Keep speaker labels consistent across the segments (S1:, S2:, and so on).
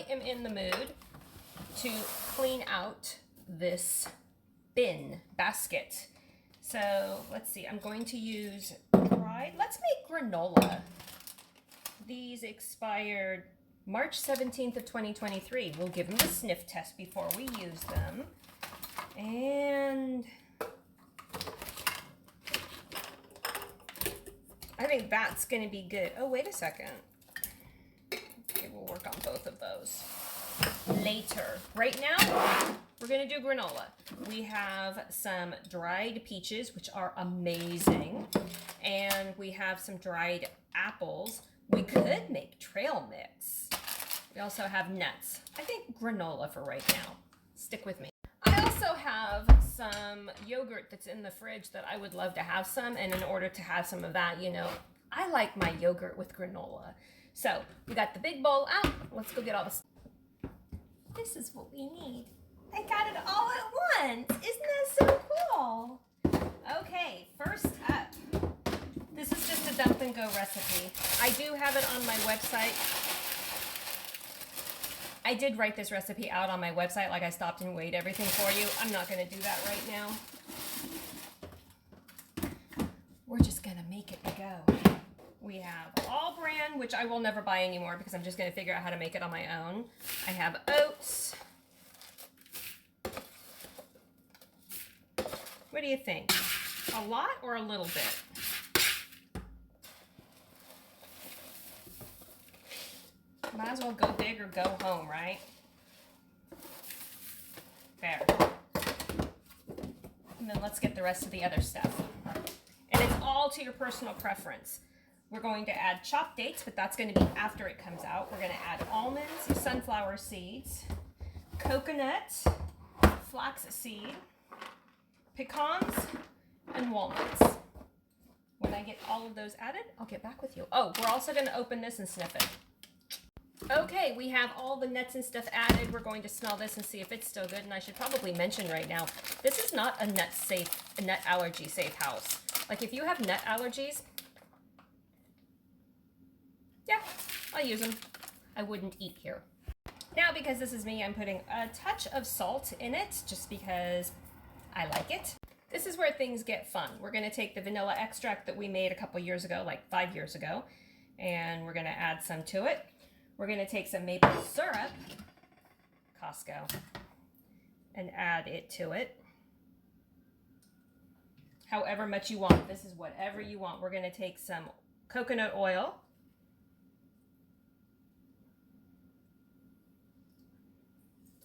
S1: I am in the mood to clean out this basket. So let's see, I'm going to use dried, let's make granola. These expired March 17th of 2023. We'll give them a sniff test before we use them. And I think that's going to be good. Oh, wait a second. Okay, we'll work on both of those later. Right now, we're going to do granola. We have some dried peaches, which are amazing. And we have some dried apples. We could make trail mix. We also have nuts. I think granola for right now. Stick with me. I also have some yogurt that's in the fridge that I would love to have some. And in order to have some of that, you know, I like my yogurt with granola. So we got the big bowl out. Let's go get all this. This is what we need. I got it all at once. Isn't that so cool? Okay, first up. This is just a dump and go recipe. I do have it on my website. I did write this recipe out on my website, like I stopped and weighed everything for you. I'm not gonna do that right now. We're just gonna make it go. We have all bran, which I will never buy anymore because I'm just gonna figure out how to make it on my own. I have oats. What do you think? A lot or a little bit? Might as well go big or go home, right? There. And then let's get the rest of the other stuff. And it's all to your personal preference. We're going to add chopped dates, but that's going to be after it comes out. We're going to add almonds, sunflower seeds, coconut, flax seed, pecans, and walnuts. When I get all of those added, I'll get back with you. Oh, we're also going to open this and sniff it. Okay, we have all the nuts and stuff added. We're going to smell this and see if it's still good. And I should probably mention right now, this is not a nut allergy safe house. Like if you have nut allergies, yeah, I'll use them. I wouldn't eat here. Now, because this is me, I'm putting a touch of salt in it just because I like it. This is where things get fun. We're going to take the vanilla extract that we made a couple years ago, like 5 years ago, and we're going to add some to it. We're going to take some maple syrup, Costco, and add it to it. However much you want. This is whatever you want. We're going to take some coconut oil.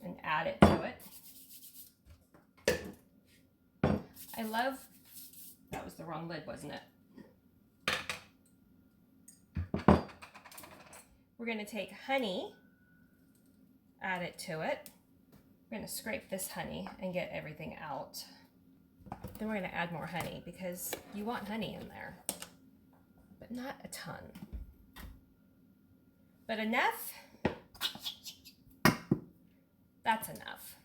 S1: And add it to it. I love, that was the wrong lid, wasn't it? We're going to take honey, add it to it. We're going to scrape this honey and get everything out. Then we're going to add more honey because you want honey in there, but not a ton. But enough. That's enough.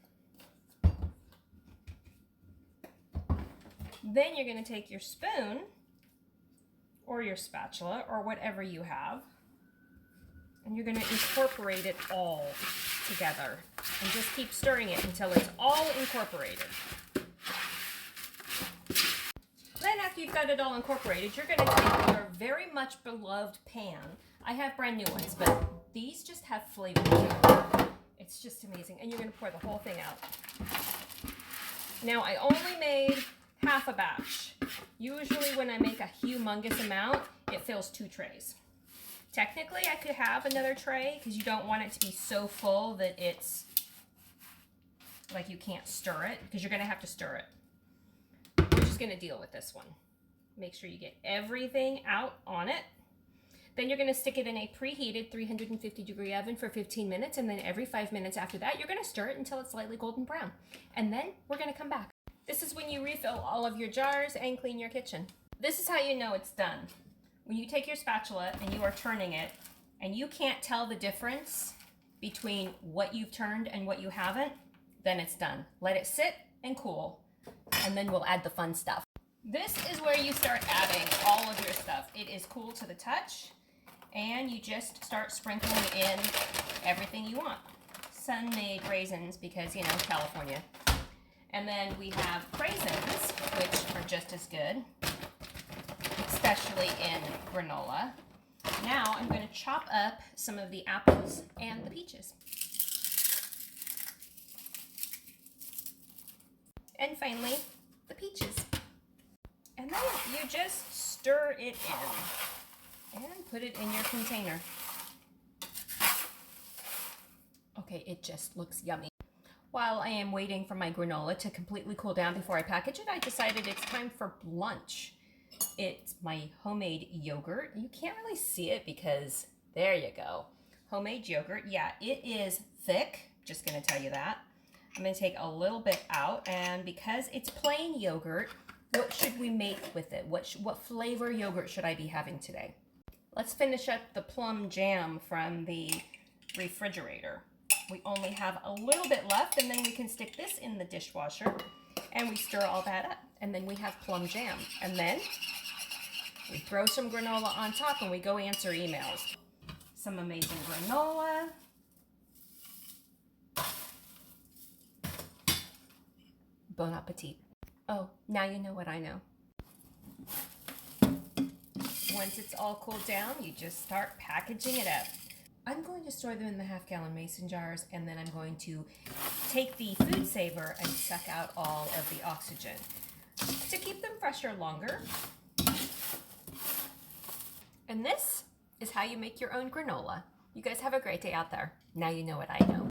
S1: Then you're going to take your spoon or your spatula or whatever you have, and you're going to incorporate it all together and just keep stirring it until it's all incorporated. Then after you've got it all incorporated, you're going to take your very much beloved pan. I have brand new ones, but these just have flavor to them. It's just amazing. And you're going to pour the whole thing out. Now, I only made half a batch. Usually when I make a humongous amount, it fills 2 trays. Technically, I could have another tray because you don't want it to be so full that it's like you can't stir it, because you're going to have to stir it. We're just going to deal with this one. Make sure you get everything out on it. Then you're going to stick it in a preheated 350-degree oven for 15 minutes, and then every 5 minutes after that, you're going to stir it until it's slightly golden brown. And then we're going to come back. This is when you refill all of your jars and clean your kitchen. This is how you know it's done. When you take your spatula and you are turning it, and you can't tell the difference between what you've turned and what you haven't, then it's done. Let it sit and cool, and then we'll add the fun stuff. This is where you start adding all of your stuff. It is cool to the touch. And you just start sprinkling in everything you want. Sun-made raisins because, you know, California. And then we have raisins, which are just as good, especially in granola. Now I'm going to chop up some of the apples and the peaches. And finally, the peaches. And then you just stir it in and put it in your container. Okay, it just looks yummy. While I am waiting for my granola to completely cool down before I package it, I decided it's time for lunch. It's my homemade yogurt. You can't really see it because there you go. Homemade yogurt. Yeah, it is thick. Just gonna tell you that. I'm gonna take a little bit out, and because it's plain yogurt, what should we make with it? What flavor yogurt should I be having today? Let's finish up the plum jam from the refrigerator. We only have a little bit left, and then we can stick this in the dishwasher, and we stir all that up, and then we have plum jam. And then we throw some granola on top, and we go answer emails. Some amazing granola. Bon appetit. Oh, now you know what I know. Once it's all cooled down, you just start packaging it up. I'm going to store them in the half-gallon mason jars, and then I'm going to take the food saver and suck out all of the oxygen to keep them fresher longer. And this is how you make your own granola. You guys have a great day out there. Now you know what I know.